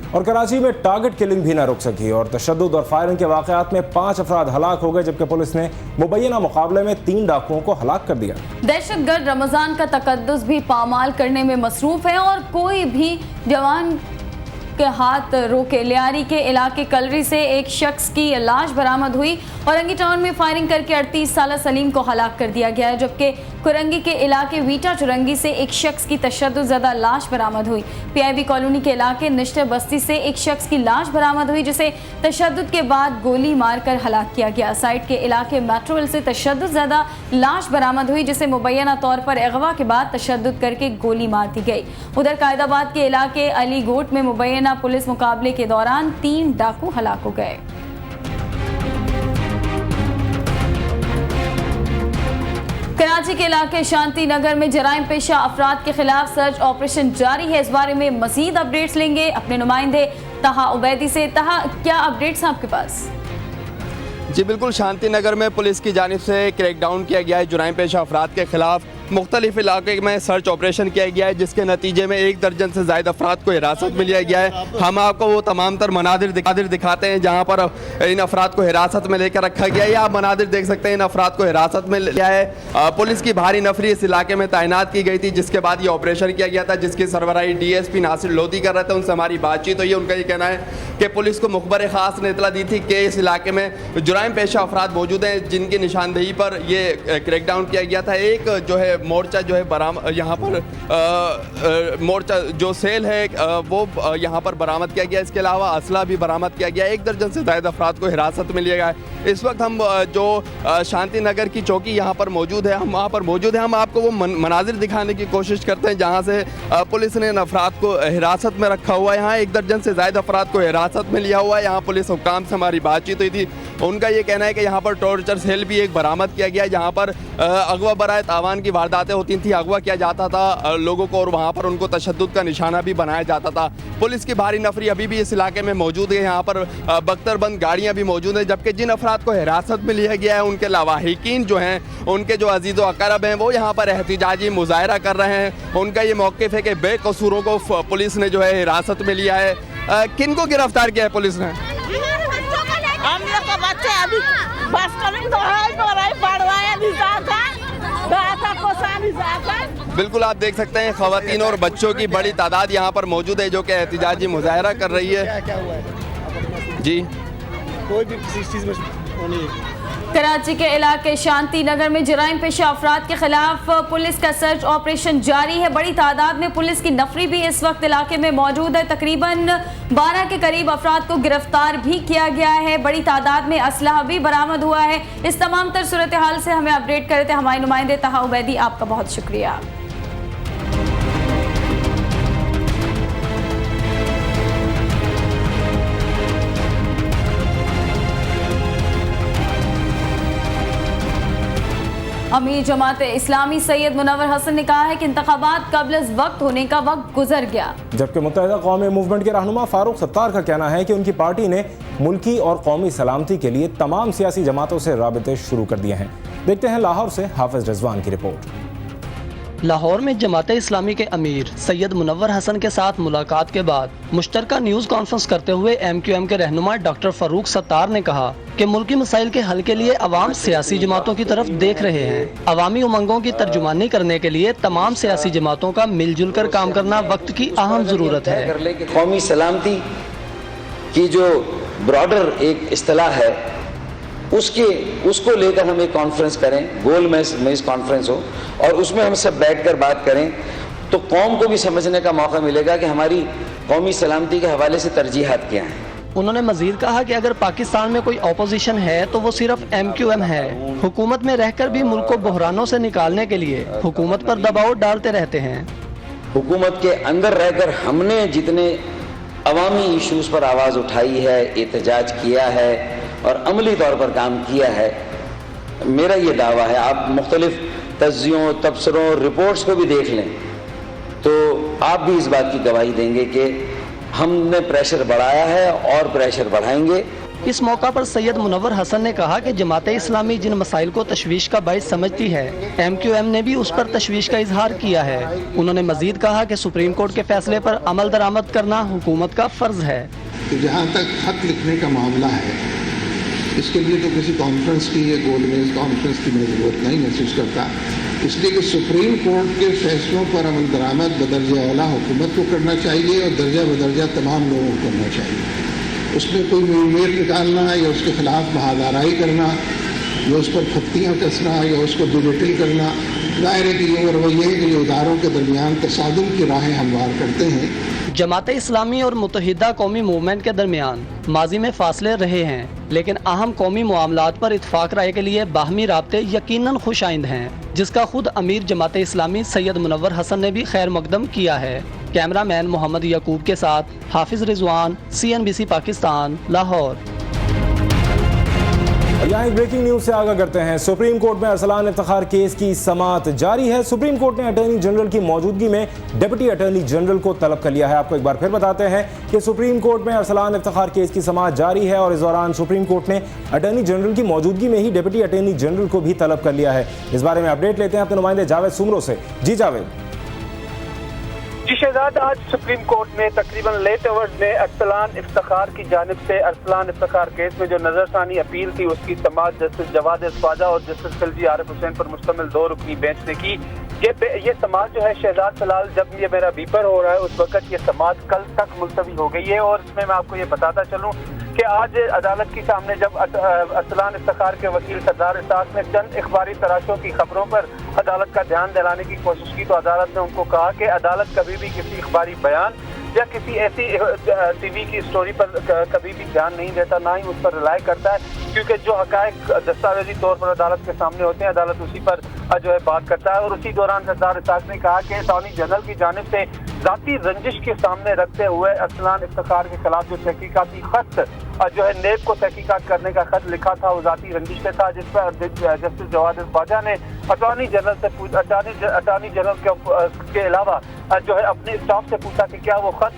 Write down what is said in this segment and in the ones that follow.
और कराची में target killing भी न रुक सकी और तशद्दुद और फायरिंग के वाक़यात में 5 अफराद हलाक हो गए, जबकि पुलिस ने मुबैना मुकाबले में 3 डाकुओं को हलाक कर दिया। दहशतगर्द रमजान का तकद्दुस भी पामाल करने में मसरूफ है और कोई भी जवान के हाथ रोके। लियारी के इलाके कलरी से एक शख्स की लाश बरामद हुई। औरंगी टाउन में फायरिंग करके 38 साला सलीम को हलाक कर दिया गया है, जबकि कुरंगी के इलाके वीटा चुरंगी से एक शख्स की तशद्दुद लाश बरामद हुई। PIB कॉलोनी के इलाके निश्तर बस्ती से एक शख्स की लाश बरामद हुई, जिसे तशद्दुद के बाद गोली मारकर हलाक किया गया। साइड के इलाके मेट्रोविल से तशद्दुद लाश बरामद हुई, जिसे मुबैना तौर पर अगवा के बाद तशद्दुद करके गोली मार दी गई। उधर कायदाबाद के इलाके अली गोट में मुबैना पुलिस मुकाबले के दौरान 3 डाकू हलाक हो गए। कराची के इलाके शांति नगर में जराइम पेशा अफराद के खिलाफ सर्च ऑपरेशन जारी है। इस बारे में मजीद अपडेट्स लेंगे अपने नुमाइंदे तहा उबैदी से। तहा, क्या अपडेट्स हैं आपके पास? जी बिल्कुल, शांति नगर में पुलिस की जानिब से क्रैकडाउन किया गया है। जुराइम पेशा अफराद के खिलाफ मुख्तलिफ इलाके में सर्च ऑपरेशन किया गया है, जिसके नतीजे में 1 दर्जन से ज़्यादा अफराद को हिरासत में लिया गया है। हम आपको वो तमाम तर मनादिर दिखाते हैं जहाँ पर इन अफराद को हिरासत में लेकर रखा गया है। आप मनादिर देख सकते हैं, इन अफराद को हिरासत में लिया है। पुलिस की भारी नफरी इस इलाके में तैनात की गई थी, जिसके बाद ये ऑपरेशन किया गया था, जिसकी सरबराही DSP नासिर लोधी कर रहे थे। उनसे हमारी बातचीत हुई। उनका ये कहना है कि पुलिस को मुखबर ख़ास ने इतला दी थी कि इस इलाके में जुराइम पेशा अफराद मौजूद हैं, जिनकी निशानदेही पर ये क्रैकडाउन किया गया था। एक जो है मोर्चा जो है यहाँ पर मोर्चा जो सेल है वो यहाँ पर बरामद किया गया। इसके अलावा असला भी बरामद किया गया। 1 दर्जन से ज़्यादा अफराद को हिरासत में लिया गया है। इस वक्त हम जो शांति नगर की चौकी यहाँ पर मौजूद है, हम वहाँ पर मौजूद हैं। हम आपको वो मनाजिर दिखाने की कोशिश करते हैं जहाँ से पुलिस ने इन अफराद को हिरासत में रखा हुआ है। यहाँ 1 दर्जन से ज़्यादा अफराद को हिरासत में लिया हुआ है। यहाँ पुलिस हुक्काम से हमारी बातचीत हुई थी। उनका ये कहना है कि यहाँ पर टॉर्चर सेल भी एक बरामद किया गया है, जहाँ पर अगवा बराए तावान की वारदातें होती थी, अगवा किया जाता था लोगों को और वहाँ पर उनको तशद्दुद का निशाना भी बनाया जाता था। पुलिस की भारी नफरी अभी भी इस इलाके में मौजूद है। यहाँ पर बख्तरबंद गाड़ियाँ भी मौजूद हैं, जबकि जिन अफराद को हिरासत में लिया गया है उनके लवाहिकीन जो हैं, उनके जो अजीज़ व अकरब हैं, वो यहाँ पर एहतिजाजी मुजाहरा कर रहे हैं। उनका ये मौक़िफ़ है कि बेकसूरों को पुलिस ने जो है हिरासत में लिया है। किन को गिरफ्तार किया है पुलिस ने? हम लोग का बच्चे अभी बस पढ़ रहा है। बिल्कुल, आप देख सकते हैं ख़वातीन और बच्चों की बड़ी तादाद यहाँ पर मौजूद है, जो कि एहतिजाजी मुजाहरा कर रही है। जी, कोई भी किसी चीज़ में नहीं। कराची के इलाके शांति नगर में जराइम पेशा अफराद के खिलाफ पुलिस का सर्च ऑपरेशन जारी है। बड़ी तादाद में पुलिस की नफरी भी इस वक्त इलाके में मौजूद है। तकरीबन 12 के करीब अफराद को गिरफ्तार भी किया गया है। बड़ी तादाद में असलहा भी बरामद हुआ है। इस तमाम तर सूरत हाल से हमें अपडेट कर रहे थे हमारे नुमाइंदे तहा उबैदी। आपका बहुत शुक्रिया। अमीर जमात इस्लामी सैयद मुनव्वर हसन ने कहा है कि इंतखाबात कब्ल अज़ वक्त होने का वक्त गुजर गया, जबकि मुत्तहिदा कौमी मूवमेंट के रहनुमा फारूक सत्तार का कहना है कि उनकी पार्टी ने मुल्की और कौमी सलामती के लिए तमाम सियासी जमातों से राबते शुरू कर दिए हैं। देखते हैं लाहौर से हाफिज रिजवान की रिपोर्ट। लाहौर में जमात इस्लामी के अमीर सैयद मुनव्वर हसन के साथ मुलाकात के बाद मुश्तरका न्यूज़ कॉन्फ्रेंस करते हुए MQM के रहनुमा डॉक्टर फारूक सत्तार ने कहा कि मुल्की मसाइल के हल के लिए अवाम सियासी जमातों की तरफ देख रहे हैं। अवामी उमंगों की तर्जुमानी करने के लिए तमाम सियासी जमातों का मिलजुल कर काम करना वक्त की अहम ज़रूरत है। कौमी सलामती की जो ब्रॉडर एक इस्तिलाह है, उसको लेकर हम एक कॉन्फ्रेंस करें, गोल मेज कॉन्फ्रेंस हो, और उसमें हम सब बैठकर बात करें, तो कौम को भी समझने का मौका मिलेगा कि हमारी कौमी सलामती के हवाले से तरजीहात क्या हैं। उन्होंने मजीद कहा कि अगर पाकिस्तान में कोई अपोजिशन है तो वो सिर्फ MQM है। हुकूमत में रहकर भी मुल्क को बहरानों से निकालने के लिए हुकूमत पर दबाव डालते रहते हैं। हुकूमत के अंदर रहकर हमने जितने अवामी इशूज़ पर आवाज़ उठाई है, एहतजाज किया है और अमली तौर पर काम किया है, मेरा ये दावा है, आप मुख्तलिफ तज्ज़ियों, तबसरों, रिपोर्ट्स को भी देख लें तो आप भी इस बात की गवाही देंगे कि हमने प्रेशर बढ़ाया है और प्रेशर बढ़ाएंगे। इस मौका पर सैयद मुनव्वर हसन ने कहा कि जमात इस्लामी जिन मसाइल को तशवीश का बाइस समझती है, MQM ने भी उस पर तशवीश का इजहार किया है। उन्होंने मजीद कहा कि सुप्रीम कोर्ट के फैसले पर अमल दरामद करना हुकूमत का फर्ज है। जहाँ तक खत लिखने का मामला है, इसके लिए तो किसी कॉन्फ्रेंस की या गोलमेज कॉन्फ्रेंस की मैं जरूरत नहीं महसूस करता, इसलिए कि सुप्रीम कोर्ट के फैसलों पर अमल दरामद बदरजा आला हुकूमत को करना चाहिए और दर्जा बदर्जा तमाम लोगों को करना चाहिए। उसमें कोई मुमेर निकालना या उसके खिलाफ बहादाराई करना या उस पर खत्तियाँ कसना या उसको डिबेटिंग करना, जाहिर है कि ये रवैये कि ये इदारों के दरमियान तसादुम की राहें हमवार करते हैं। जमात इस्लामी और मुत्तहिदा कौमी मूवमेंट के दरमियान माजी में फासले रहे हैं, लेकिन अहम कौमी मामलात पर इत्फाक राय के लिए बाहमी राब्ते यकीनन खुशाइंद हैं, जिसका खुद अमीर जमात इस्लामी सैयद मुनव्वर हसन ने भी खैर मकदम किया है। कैमरामैन मोहम्मद यकूब के साथ हाफिज रिजवान, CNBC पाकिस्तान, लाहौर। यहाँ एक ब्रेकिंग न्यूज से आगाह करते हैं। सुप्रीम कोर्ट में अरसलान इफ्तिखार केस की समाअत जारी है। सुप्रीम कोर्ट ने अटॉर्नी जनरल की मौजूदगी में डिप्टी अटॉर्नी जनरल को तलब कर लिया है। आपको एक बार फिर बताते हैं कि सुप्रीम कोर्ट में अरसलान इफ्तिखार केस की समाअत जारी है और इस दौरान सुप्रीम कोर्ट ने अटॉर्नी जनरल की मौजूदगी में ही डिप्टी अटॉर्नी जनरल को भी तलब कर लिया है। इस बारे में अपडेट लेते हैं अपने नुमाइंदे जावेद सुमरो से। जी जावेद। जी शहजाद, आज सुप्रीम कोर्ट में तकरीबन लेट आवर्स में अरसलान इफ्तिखार की जानिब से अरसलान इफ्तिखार केस में जो नजरसानी अपील थी उसकी समाअत जस्टिस जवाद ख्वाजा और जस्टिस खिलजी आरिफ हुसैन पर मुश्तमिल 2 रुकनी बेंच ने की। ये समाअत जो है शहजाद, फिलहाल जब ये मेरा बीपर हो रहा है उस वक्त ये समाअत कल तक मुलतवी हो गई है। और इसमें मैं आपको ये बताता चलूँ कि आज अदालत के सामने जब अरसलान इफ्तिखार के वकील सरदार इसाक ने चंद इखबारी तराशों की खबरों पर अदालत का ध्यान दिलाने की कोशिश की, तो अदालत ने उनको कहा कि अदालत कभी भी किसी इखबारी बयान या किसी ऐसी टीवी की स्टोरी पर कभी भी ध्यान नहीं देता, ना ही उस पर रिलाय करता है, क्योंकि जो हकायक दस्तावेजी तौर पर अदालत के सामने होते हैं अदालत उसी पर जो है बात करता है। और उसी दौरान सरदार इसाक ने कहा कि अटॉर्नी जनरल की जानिब से जाती रंजिश के सामने रखते हुए अरसलान इफ्तिखार के खिलाफ जो तहकीकाती खत जो है नेब को तहकीकात करने का खत लिखा था वो जाती रंजिश से था, जिस पर जस्टिस जवाद ख्वाजा ने अटॉर्नी जनरल से अटॉर्नी जनरल के अलावा जो है अपने स्टाफ से पूछा कि क्या वो खत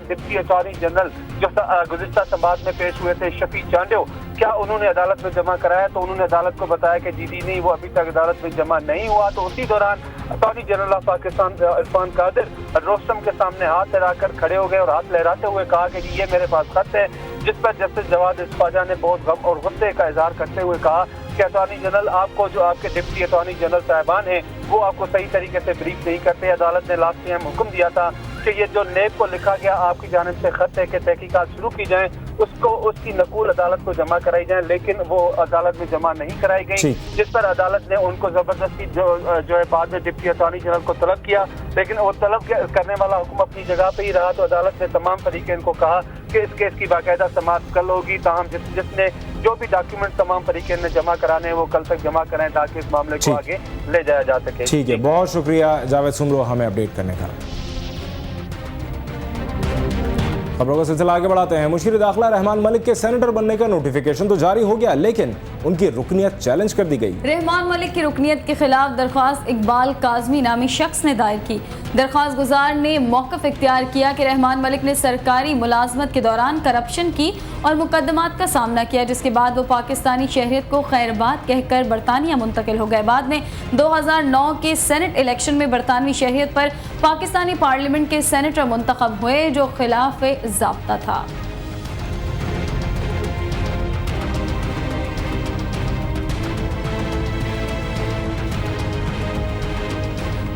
डिप्टी अटॉर्नी जनरल जो गुज़िश्ता समाअत में पेश हुए थे शफी चांडियो, क्या उन्होंने अदालत में जमा कराया? तो उन्होंने अदालत को बताया कि जी नहीं, वो अभी तक अदालत में जमा नहीं हुआ। तो उसी दौरान attorney general of Pakistan Irfan Qadir rostrum के सामने हाथ लहराकर खड़े हो गए और हाथ लहराते हुए कहा कि जी ये मेरे पास खत है, जिस पर जस्टिस जवाद ख्वाजा ने बहुत गम और गुस्से का इजहार करते हुए कहा कि अटॉर्नी जनरल आपको जो आपके डिप्टी अटॉर्नी जनरल साहिबान हैं वो आपको सही तरीके से ब्रीफ नहीं करते। अदालत ने लास्ट टाइम हुक्म दिया था कि ये जो नेब को लिखा गया आपकी जानिब से खत है कि तहकीकात शुरू की जाए, उसकी नकूल अदालत को जमा कराई जाए, लेकिन वो अदालत में जमा नहीं कराई गई, जिस पर अदालत ने उनको जबरदस्ती जो है बाद में डिप्टी अटॉर्नी जनरल को तलब किया, लेकिन वो तलब करने वाला हुक्म अपनी जगह पे ही रहा। तो अदालत ने तमाम फरीकें को कहा कि इस केस की बाकायदा समाअत कल होगी, ताहम जिसने जो भी डॉक्यूमेंट तमाम फरीकें ने जमा कराने वो कल तक जमा कराएं ताकि इस मामले को आगे ले जाया जा सके। ठीक है, बहुत शुक्रिया जावेद सुमरो हमें अपडेट करने का। खबरों का सिलसिला आगे बढ़ाते हैं। मुशीर दाखिला रहमान मलिक के सेनेटर बनने का नोटिफिकेशन तो जारी हो गया, लेकिन उनकी रुकनियत चैलेंज कर दी गई। रहमान मलिक की रुकनियत के खिलाफ दरख्वास्त इकबाल काजमी नामी शख्स ने दायर की। दरख्वास्त गुजार ने मौक़िफ़ इख्तियार किया कि रहमान मलिक ने सरकारी मुलाजमत के दौरान करप्शन की और मुकदमात का सामना किया, जिसके बाद वो पाकिस्तानी शहरियत को खैरबाद कहकर बरतानिया मुंतकिल हो गए। बाद में 2009 के सेनेट इलेक्शन में बरतानवी शहरियत पर पाकिस्तानी पार्लियामेंट के सेनेटर मुंतखब हुए, जो खिलाफ ज़ाब्ता था।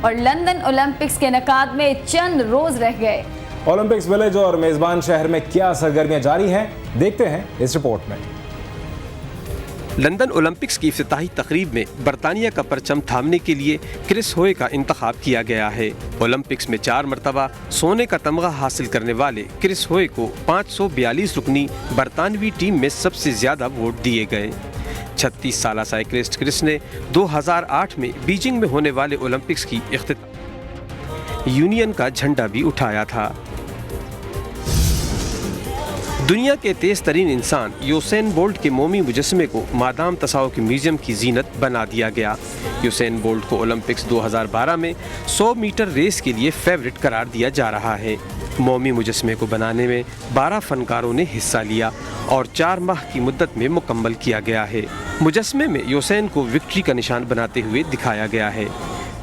और लंदन ओलंपिक्स के इनेकाद में चंद रोज रह गए। ओलंपिक्स विलेज और मेजबान शहर में क्या सरगर्मियां जारी हैं, देखते हैं इस रिपोर्ट में। लंदन ओलंपिक्स की इफ्तिताही तकरीब में बरतानिया का परचम थामने के लिए क्रिस होए का इंतखाब किया गया है। ओलंपिक्स में 4 मरतबा सोने का तमगा हासिल करने वाले क्रिस होए को 542 रुकनी बरतानवी टीम में सबसे ज्यादा वोट दिए गए। 36 साला साइक्लिस्ट क्रिस ने 2008 में बीजिंग में होने वाले ओलंपिक्स की यूनियन का झंडा भी उठाया था। दुनिया के तेज तरीन इंसान यूसेन बोल्ट के मोमी मुजस्मे को मादाम तसाओ के म्यूजियम की जीनत बना दिया गया। यूसेन बोल्ट को ओलंपिक्स 2012 में 100 मीटर रेस के लिए फेवरेट करार दिया जा रहा है। मोमी मुजस्मे को बनाने में 12 फनकारों ने हिस्सा लिया और 4 माह की मुद्दत में मुकम्मल किया गया है। मुजस्मे में यूसेन को विक्ट्री का निशान बनाते हुए दिखाया गया है।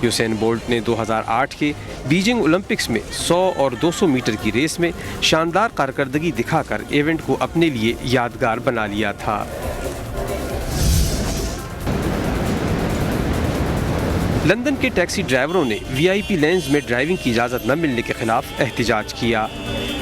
यूसेन बोल्ट ने 2008 के बीजिंग ओलंपिक्स में 100 और 200 मीटर की रेस में शानदार कारकर्दगी दिखाकर इवेंट को अपने लिए यादगार बना लिया था। लंदन के टैक्सी ड्राइवरों ने वीआईपी लेन्स में ड्राइविंग की इजाज़त न मिलने के खिलाफ एहतिजाज किया।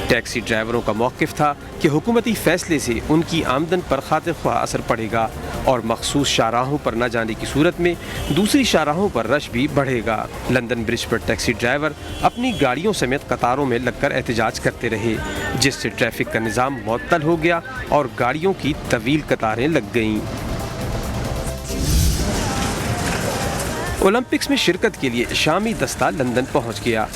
टैक्सी ड्राइवरों का मौक़िफ़ था कि हुकूमती फ़ैसले से उनकी आमदन पर खातिर ख्वाह असर पड़ेगा और मखसूस शाहराहों पर न जाने की सूरत में दूसरी शाहराहों पर रश भी बढ़ेगा। लंदन ब्रिज पर टैक्सी ड्राइवर अपनी गाड़ियों समेत कतारों में लगकर एहतिजाज करते रहे, जिससे ट्रैफिक का निज़ाम मुअत्तल हो गया और गाड़ियों की तवील कतारें लग गईं। ओलंपिक्स में शिरकत के लिए शामी दस्ता लंदन पहुंच गया।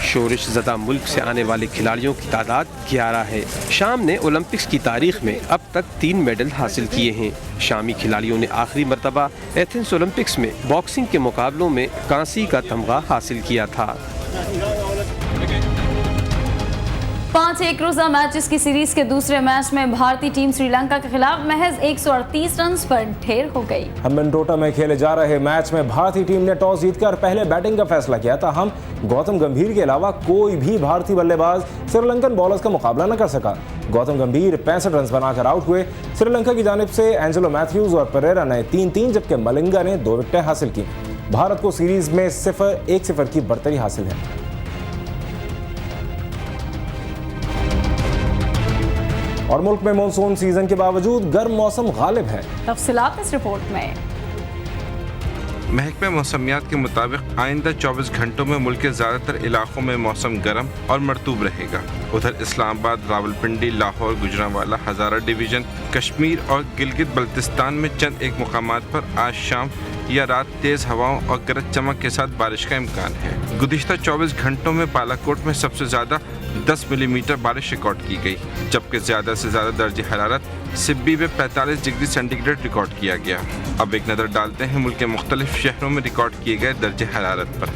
शोरिश ज़दा मुल्क से आने वाले खिलाड़ियों की तादाद 11 है। शाम ने ओलंपिक्स की तारीख में अब तक 3 मेडल हासिल किए हैं। शामी खिलाड़ियों ने आखिरी मरतबा एथेंस ओलंपिक्स में बॉक्सिंग के मुकाबलों में कांसी का तमगा हासिल किया था। 5 एक रोज़ा मैचेस की सीरीज के दूसरे मैच में भारतीय टीम श्रीलंका के खिलाफ महज 138 रन पर ढेर हो गई। हम्बनटोटा में खेले जा रहे मैच में भारतीय टीम ने टॉस जीतकर पहले बैटिंग का फैसला किया था। हम गौतम गंभीर के अलावा कोई भी भारतीय बल्लेबाज श्रीलंकन बॉलर्स का मुकाबला न कर सका। गौतम गंभीर 65 रन बनाकर आउट हुए। श्रीलंका की जानिब से एंजेलो मैथ्यूज और परेरा ने 3-3 जबकि मलिंगा ने 2 विकेटें हासिल की। भारत को सीरीज में 1-0 की बढ़तरी हासिल है। और मुल्क में मानसून सीजन के बावजूद गर्म मौसम गालिब है। तफसीलात इस रिपोर्ट में। महकमे मौसमियात के मुताबिक आइंदा 24 घंटों में मुल्क के ज़्यादातर इलाकों में मौसम गर्म और मरतूब रहेगा। उधर इस्लामाबाद, रावलपिंडी, लाहौर, गुजरांवाला, हज़ारा डिवीज़न, कश्मीर और गिलगित बल्तिस्तान में चंद एक मुकामात पर आज शाम या रात तेज़ हवाओं और गरज चमक के साथ बारिश का इम्कान है। गुज़िश्ता 24 घंटों में बालाकोट में सबसे ज़्यादा 10 मिलीमीटर बारिश रिकॉर्ड की गई, जबकि ज़्यादा से ज़्यादा दर्जे हरारत सिब्बी में 45 डिग्री सेंटीग्रेड रिकॉर्ड किया गया। अब एक नज़र डालते हैं मुल्क के मुख्तलिफ शहरों में रिकॉर्ड किए गए दर्जे हरारत पर।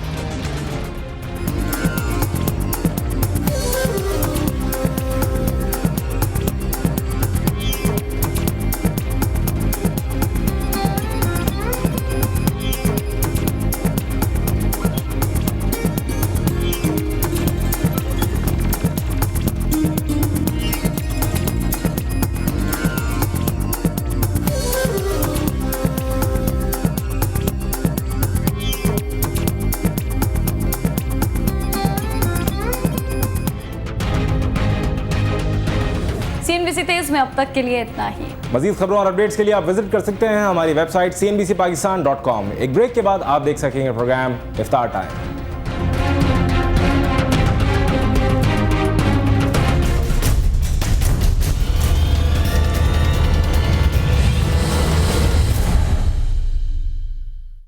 CNBC तेज में अब तक के लिए इतना ही। मजीद खबरों और अपडेट्स के लिए आप विजिट कर सकते हैं हमारी वेबसाइट cnbcpakistan.com। एक ब्रेक के बाद आप देख सकेंगे प्रोग्राम इफ्तार टाइम।